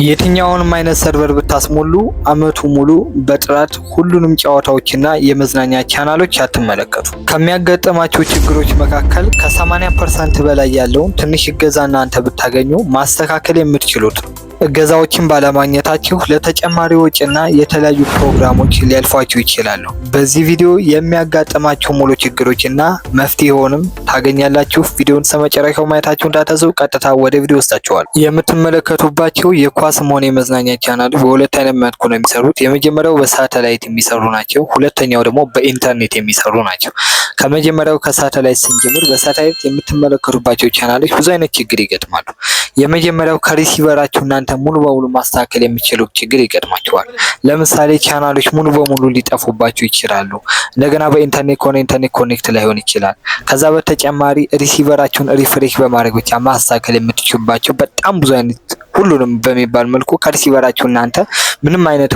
የትኛውንም አይነት ሰርቨር ብታስሞሉ አመቱ ሙሉ በጥራት ሁሉንም ጨዋታዎችና የመዝናኛ ቻናሎች አትመለከቱ። ከሚያጋጥማቸው ችግሮች መካከል ከ80% በላይ ያለውን ትንሽ እገዛ እናንተ ብታገኙ ማስተካከል የምትችሉት ነው። እገዛዎችን ባለማግኘታችሁ ለተጨማሪ ወጪና የተለያዩ ፕሮግራሞች ሊያልፏችሁ ይችላሉ። በዚህ ቪዲዮ የሚያጋጥማችሁ ሙሉ ችግሮችና መፍትሄውንም ታገኛላችሁ። ቪዲዮውን እስከመጨረሻው ማየታችሁ እንዳትረሱ። ቀጥታ ወደ ቪዲዮ ወስዳችኋል። የምትመለከቱባቸው የኳስም ሆነ የመዝናኛ ቻናሎች በሁለት አይነት መልኩ ነው የሚሰሩት። የመጀመሪያው በሳተላይት የሚሰሩ ናቸው። ሁለተኛው ደግሞ በኢንተርኔት የሚሰሩ ናቸው። ከመጀመሪያው ከሳተላይት ስንጀምር በሳተላይት የምትመለከቱባቸው ቻናሎች ብዙ አይነት ችግር ይገጥማሉ። የመጀመሪያው ከሪሲቨራችሁ እናንተ ሙሉ በሙሉ ማስተካከል የሚችሉ ችግር ይገጥማችኋል። ለምሳሌ ቻናሎች ሙሉ በሙሉ ሊጠፉባችሁ ይችላሉ። እንደገና በኢንተርኔት ከሆነ ኢንተርኔት ኮኔክት ላይሆን ይችላል። ከዛ በተጨማሪ ሪሲቨራችሁን ሪፍሬሽ በማድረግ ብቻ ማስተካከል የምትችሉባቸው በጣም ብዙ አይነት ሁሉንም በሚባል መልኩ ከሪሲቨራችሁ እናንተ ምንም አይነት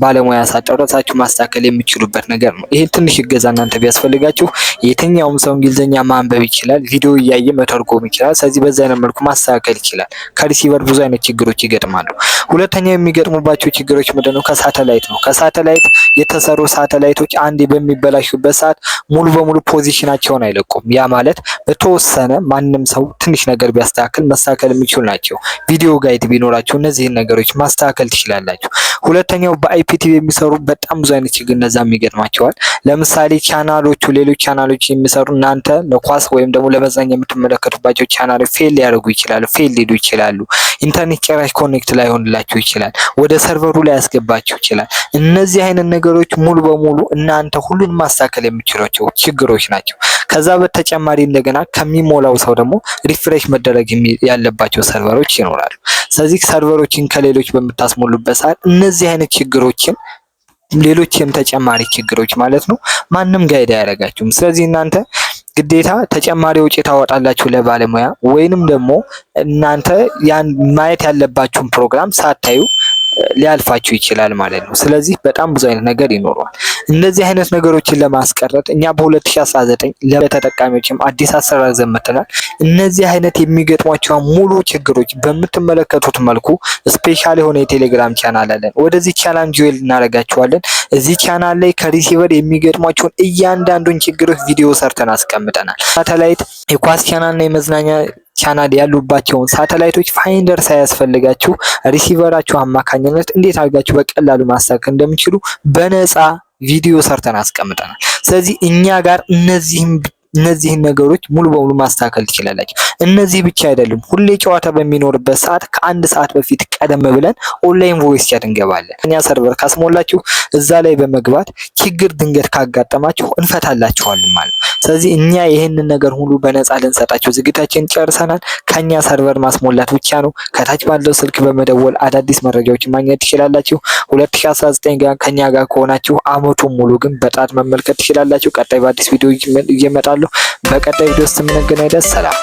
ባለሙያ ሳትጨርሳችሁ ማስተካከል የምትችሉበት ነገር ነው። ይሄ ትንሽ እገዛ እናንተ ቢያስፈልጋችሁ የትኛውም ሰው እንግሊዝኛ ማንበብ ይችላል፣ ቪዲዮ እያየ መተርጎም ይችላል። ስለዚህ በዛ አይነት መልኩ ማስተካከል ይችላል። ከሪሲቨር ብዙ አይነት ችግሮች ይገጥማሉ። ሁለተኛው የሚገጥሙባቸው ችግሮች ምንድነው? ከሳተላይት ነው። ከሳተላይት የተሰሩ ሳተላይቶች አንዴ በሚበላሹበት ሰዓት ሙሉ በሙሉ ፖዚሽናቸውን አይለቁም። ያ ማለት በተወሰነ ማንም ሰው ትንሽ ነገር ቢያስተካክል መስተካከል የሚችሉ ናቸው። ቪዲዮ ጋይድ ቢኖራችሁ እነዚህን ነገሮች ማስተካከል ትችላላችሁ። ሁለተኛው በአይፒቲቪ የሚሰሩ በጣም ብዙ አይነት ችግር እነዛም ይገጥማቸዋል። ለምሳሌ ቻናሎቹ ሌሎች ቻናሎች የሚሰሩ እናንተ ለኳስ ወይም ደግሞ ለመዝናኛ የምትመለከቱባቸው ቻናሎች ፌል ሊያደርጉ ይችላሉ፣ ፌል ሊሉ ይችላሉ። ኢንተርኔት ጭራሽ ኮኔክት ላይሆንላችሁ ይችላል፣ ወደ ሰርቨሩ ላይ ያስገባችሁ ይችላል። እነዚህ አይነት ነገሮች ሙሉ በሙሉ እናንተ ሁሉን ማስተካከል የምትችሏቸው ችግሮች ናቸው። ከዛ በተጨማሪ እንደገና ከሚሞላው ሰው ደግሞ ሪፍሬሽ መደረግ ያለባቸው ሰርቨሮች ይኖራሉ። ስለዚህ ሰርቨሮችን ከሌሎች በምታስሞሉበት ሰዓት እነዚህ አይነት ችግሮችን ሌሎችም ተጨማሪ ችግሮች ማለት ነው ማንም ጋይድ አያደርጋችሁም። ስለዚህ እናንተ ግዴታ ተጨማሪ ወጪ ታወጣላችሁ ለባለሙያ፣ ወይንም ደግሞ እናንተ ያን ማየት ያለባችሁን ፕሮግራም ሳታዩ ሊያልፋችሁ ይችላል ማለት ነው። ስለዚህ በጣም ብዙ አይነት ነገር ይኖረዋል። እንደዚህ አይነት ነገሮችን ለማስቀረት እኛ በ2019 ለተጠቃሚዎችም አዲስ አሰራር ዘመተናል። እነዚህ አይነት የሚገጥሟቸው ሙሉ ችግሮች በምትመለከቱት መልኩ ስፔሻል የሆነ የቴሌግራም ቻናል አለን። ወደዚህ ቻናል ጆይን እናደርጋችኋለን። እዚህ ቻናል ላይ ከሪሲቨር የሚገጥሟቸውን እያንዳንዱን ችግሮች ቪዲዮ ሰርተን አስቀምጠናል። ሳተላይት የኳስ ቻናልና የመዝናኛ ቻናል ያሉባቸውን ሳተላይቶች ፋይንደር ሳያስፈልጋችሁ ሪሲቨራችሁ አማካኝነት እንዴት አድርጋችሁ በቀላሉ ማስተካከል እንደምትችሉ በነፃ ቪዲዮ ሰርተን አስቀምጠናል። ስለዚህ እኛ ጋር እነዚህን ነገሮች ሙሉ በሙሉ ማስተካከል ትችላላችሁ። እነዚህ ብቻ አይደሉም። ሁሌ ጨዋታ በሚኖርበት ሰዓት ከአንድ ሰዓት በፊት ቀደም ብለን ኦንላይን ቮይስ ቻት እንገባለን። እኛ ሰርቨር ካስሞላችሁ እዛ ላይ በመግባት ችግር ድንገት ካጋጠማችሁ እንፈታላችኋለን ማለት ነው። ስለዚህ እኛ ይህንን ነገር ሁሉ በነፃ ልንሰጣችሁ ዝግጅታችን ጨርሰናል። ከኛ ሰርቨር ማስሞላት ብቻ ነው። ከታች ባለው ስልክ በመደወል አዳዲስ መረጃዎችን ማግኘት ትችላላችሁ። 2019 ጋር ከኛ ጋር ከሆናችሁ አመቱን ሙሉ ግን በጣት መመልከት ትችላላችሁ። ቀጣይ በአዲስ ቪዲዮ እየመጣለሁ። በቀጣይ ቪዲዮ ውስጥ የምንገናኝ። ሰላም።